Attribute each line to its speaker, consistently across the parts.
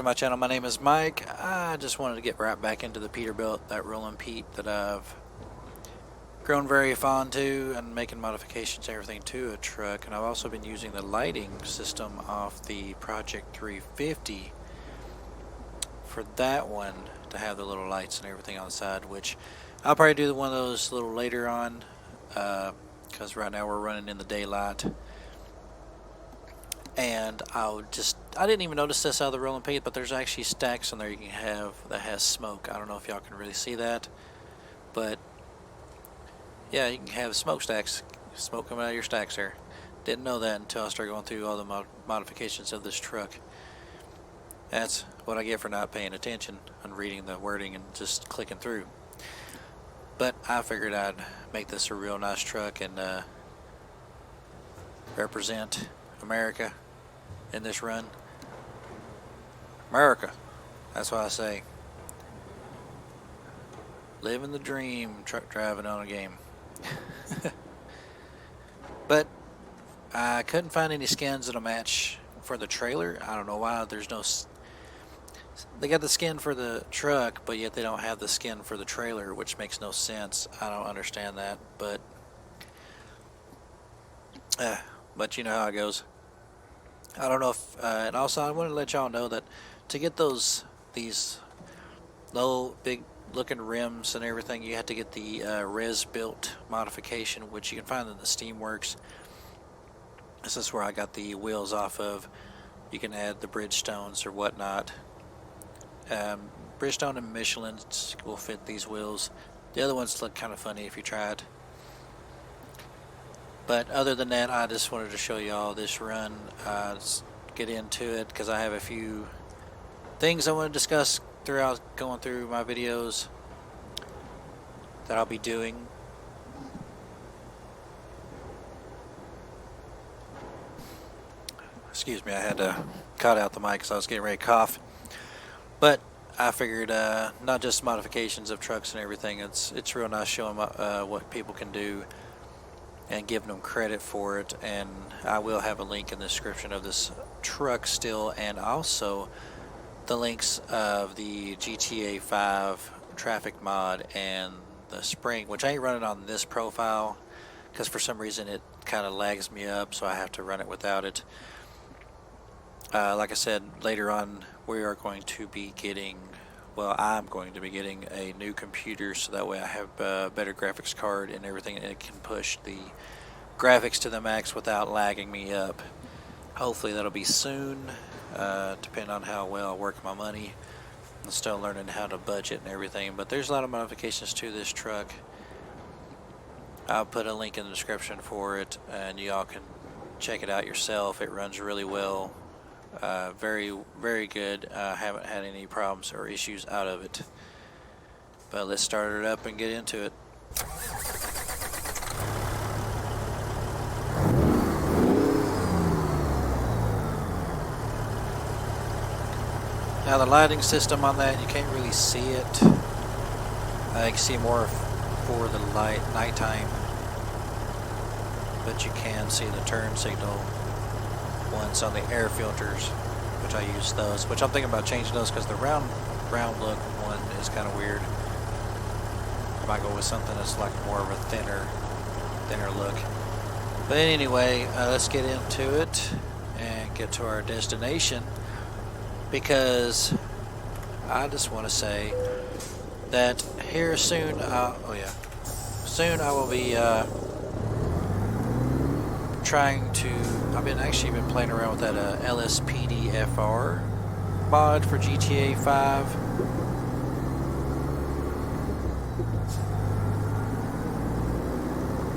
Speaker 1: to my channel. My name is Mike. I just wanted to get right back into the Peterbilt, that Rollin Pete that I've grown very fond to, and making modifications and everything to a truck. And I've also been using the lighting system off the Project 350 for that one to have the little lights and everything on the side, which I'll probably do one of those a little later on, because right now we're running in the daylight. And I didn't even notice this out of the Rollin Pete, but there's actually stacks on there you can have that has smoke. I don't know if y'all can really see that, but yeah, you can have smokestacks, smoke coming out of your stacks there. Didn't know that until I started going through all the modifications of this truck. That's what I get for not paying attention and reading the wording and just clicking through. But I figured I'd make this a real nice truck and represent America in this run. America, that's what I say. Living the dream, truck driving on a game. But I couldn't find any skins that'll match for the trailer. I don't know why. There's no. They got the skin for the truck, but yet they don't have the skin for the trailer, which makes no sense. I don't understand that, but you know how it goes. I don't know if, and also I want to let y'all know that to get these low, big looking rims and everything, you have to get the res built modification, which you can find in the Steamworks. This is where I got the wheels off of. You can add the Bridgestones or whatnot. Bridgestone and Michelin will fit these wheels. The other ones look kind of funny if you try it. But other than that, I just wanted to show y'all this run. Let's get into it because I have a few things I want to discuss throughout going through my videos that I'll be doing. Excuse me, I had to cut out the mic because I was getting ready to cough. But I figured not just modifications of trucks and everything. It's real nice showing what people can do and giving them credit for it. And I will have a link in the description of this truck still, and also the links of the GTA 5 traffic mod and the spring, which I ain't running on this profile because for some reason it kind of lags me up, so I have to run it without it. Like I said, later on we are going to be getting, well, I'm going to be getting a new computer, so that way I have a better graphics card and everything, and it can push the graphics to the max without lagging me up. Hopefully that'll be soon, depending on how well I work my money. I'm still learning how to budget and everything, but there's a lot of modifications to this truck. I'll put a link in the description for it, and y'all can check it out yourself. It runs really well. Very, very good. I haven't had any problems or issues out of it. But let's start it up and get into it. Now the lighting system on that, you can't really see it. You can see more for the nighttime, but you can see the turn signal ones on the air filters, which I use those, which I'm thinking about changing those because the round look one is kind of weird. I might go with something that's like more of a thinner look. But anyway, let's get into it and get to our destination, because I just want to say that here soon, soon I will be trying to, I've actually been playing around with that LSPD FR mod for GTA 5.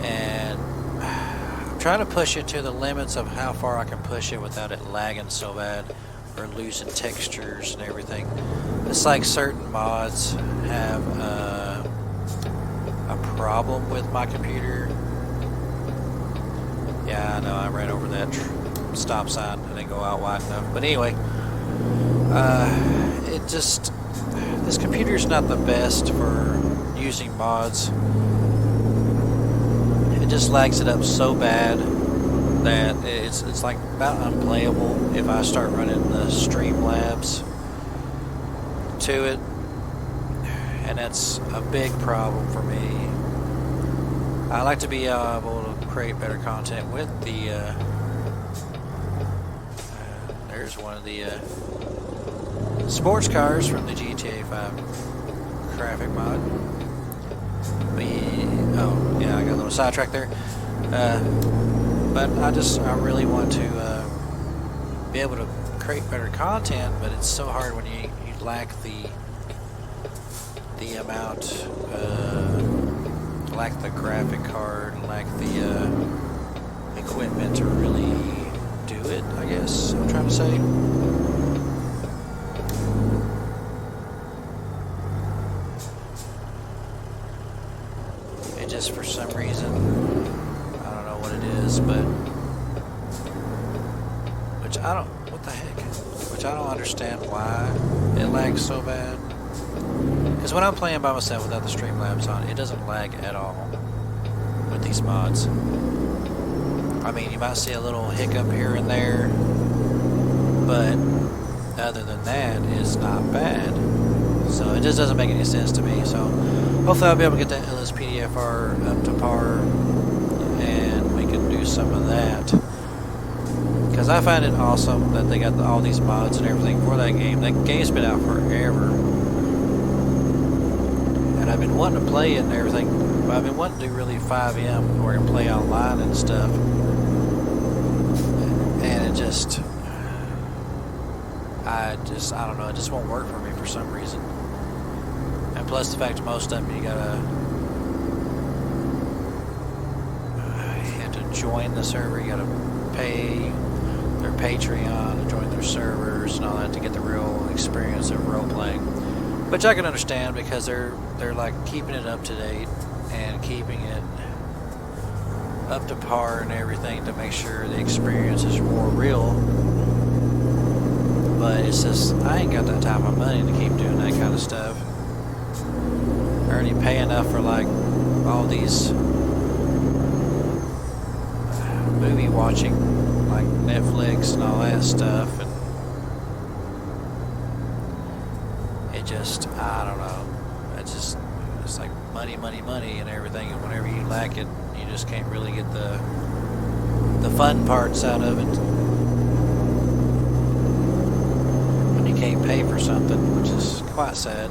Speaker 1: And I'm trying to push it to the limits of how far I can push it without it lagging so bad or losing textures and everything. It's like certain mods have a problem with my computer. Yeah, I know, I ran over that stop sign. I didn't go out wide enough. But anyway, this computer's not the best for using mods. It just lags it up so bad that it's like about unplayable if I start running the Streamlabs to it, and that's a big problem for me. I like to be able to create better content with the there's one of the sports cars from the GTA 5 graphic mod. Oh yeah, I got a little sidetracked there. But I really want to be able to create better content, but it's so hard when you lack the amount, lack the graphic card, lack the equipment to really do it, I guess I'm trying to say. It just, for some reason, I don't know what it is, but which I don't, what the heck? Which I don't understand why it lags so bad. Because when I'm playing by myself without the Streamlabs on, it doesn't lag at all with these mods. I mean, you might see a little hiccup here and there, but other than that, it's not bad. So it just doesn't make any sense to me. So hopefully I'll be able to get that LSPDFR up to par, and we can do some of that. Because I find it awesome that they got all these mods and everything for that game. That game's been out forever. And I've been wanting to play it and everything. But I've been wanting to do really 5M where I can play online and stuff. And it just... I don't know, it just won't work for me for some reason. And plus the fact that most of them you have to join the server, you gotta pay their Patreon to join their servers and all that to get the real experience of role playing, which I can understand because they're like keeping it up to date and keeping it up to par and everything to make sure the experience is more real. But it's just, I ain't got that type of money to keep doing that kind of stuff. I already pay enough for like all these movie watching, like Netflix and all that stuff, and it just, I don't know, it's like money and everything, and whenever you lack it, you just can't really get the fun parts out of it. When you can't pay for something, which is quite sad.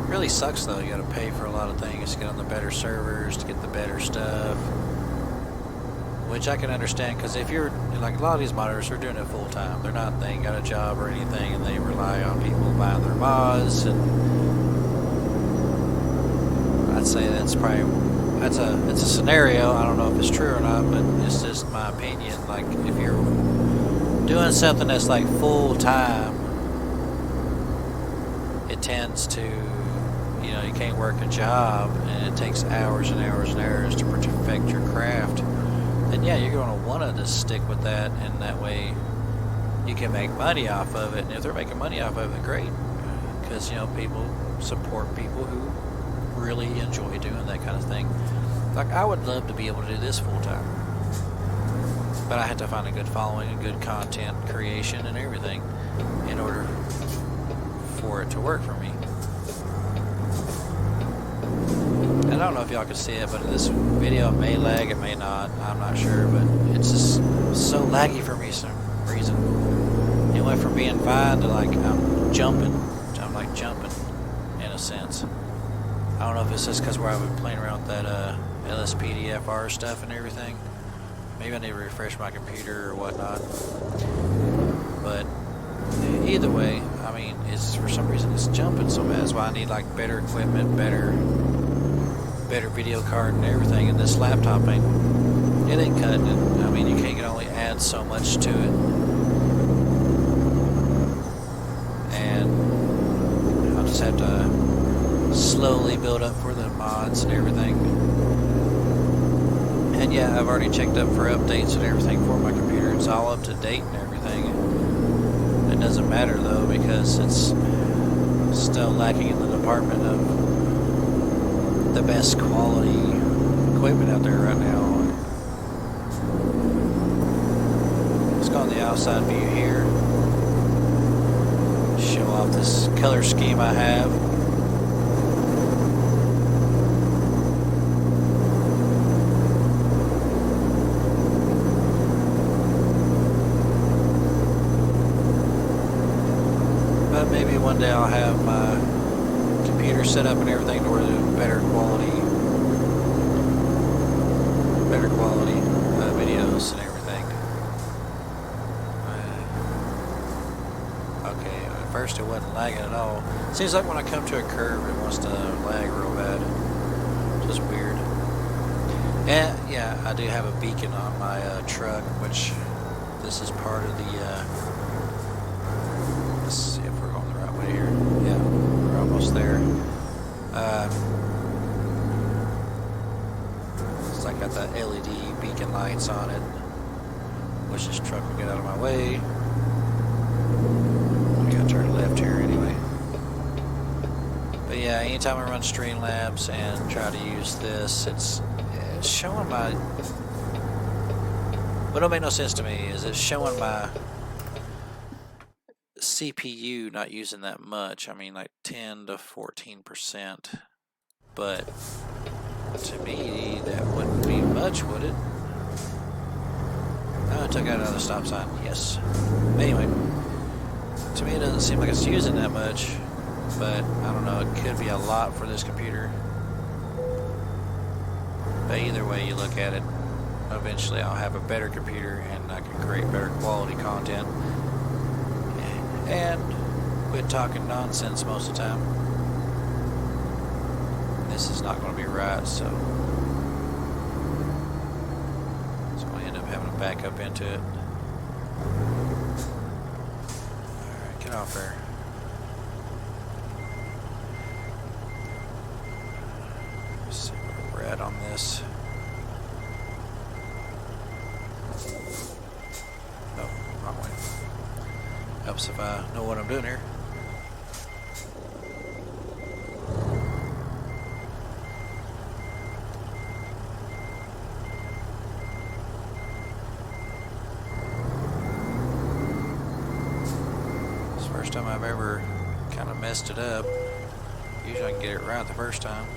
Speaker 1: Really sucks though. You gotta pay for a lot of things to get on the better servers, to get the better stuff, which I can understand, because if you're like a lot of these modders are doing it full time, they ain't got a job or anything, and they rely on people buying their mods, and I'd say it's a scenario. I don't know if it's true or not, but it's just my opinion. Like if you're doing something that's like full time, it tends to, you can't work a job and it takes hours and hours and hours to perfect your craft, then yeah, you're going to want to just stick with that, and that way you can make money off of it. And if they're making money off of it, great, because people support people who really enjoy doing that kind of thing. Like I would love to be able to do this full time, but I have to find a good following and good content creation and everything in order for it to work for me. And I don't know if y'all can see it, but in this video it may lag, it may not, I'm not sure, but it's just so laggy for me for some reason. It went from being fine to like I'm like jumping in a sense. I don't know if it's just because where I've been playing around with that LSPDFR stuff and everything. Maybe I need to refresh my computer or whatnot. But either way, I mean, it's for some reason it's jumping so bad. That's why I need like better equipment, better video card and everything. And this laptop ain't cutting it. I mean, you can only add so much to it, and I'll just have to slowly build up for the mods and everything. And yeah, I've already checked up for updates and everything for my computer. It's all up to date and everything. It doesn't matter though, because it's still lacking in the department of the best quality equipment out there right now. let's go on the outside view here. Show off this color scheme I have. But maybe one day I'll have my computer set up and everything to where there's better quality videos and everything. Okay, at first it wasn't lagging at all. Seems like when I come to a curve it wants to lag real bad. Just weird. And yeah, I do have a beacon on my truck, which this is part of the let's see if we're going the right way here. Yeah, we're almost there. It's like got the LED beacon lights on it. Wish this truck would get out of my way. I gotta turn left here anyway. But yeah, anytime I run Streamlabs and try to use this, it's showing my. What don't make no sense to me is it's showing my CPU not using that much. I mean, like 10 to 14%. But to me, that wouldn't be much, would it? Oh, I took out another stop sign. Yes. Anyway, to me, it doesn't seem like it's using that much. But I don't know. It could be a lot for this computer. But either way you look at it, eventually I'll have a better computer and I can create better quality content. And quit talking nonsense most of the time. This is not going to be right, so I end up having to back up into it. Alright, get off there. Let's see where we're at on this. No, wrong way. Helps if I know what I'm doing here. It's the first time I've ever kind of messed it up. Usually I can get it right the first time.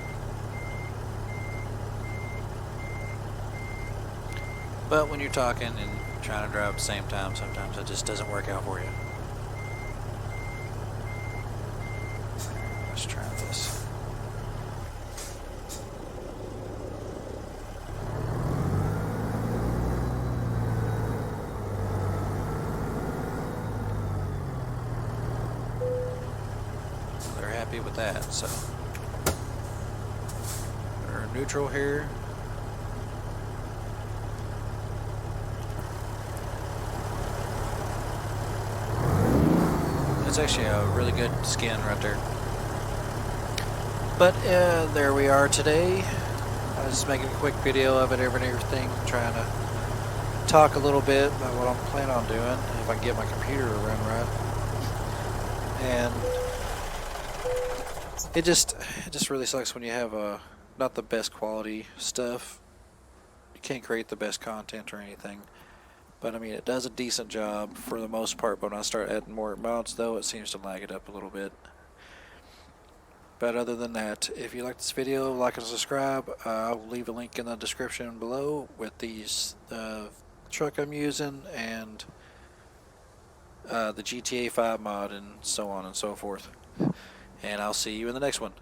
Speaker 1: But when you're talking and trying to drive at the same time, sometimes it just doesn't work out for you. Let's try this. They're happy with that, so we're neutral here. It's actually a really good skin right there. But there we are today. I was just making a quick video of it and everything, trying to talk a little bit about what I'm planning on doing, if I can get my computer to run right. And it just really sucks when you have not the best quality stuff. You can't create the best content or anything. But I mean, it does a decent job for the most part. But when I start adding more mods, though, it seems to lag it up a little bit. But other than that, if you like this video, like and subscribe. I'll leave a link in the description below with these truck I'm using and the GTA 5 mod and so on and so forth. And I'll see you in the next one.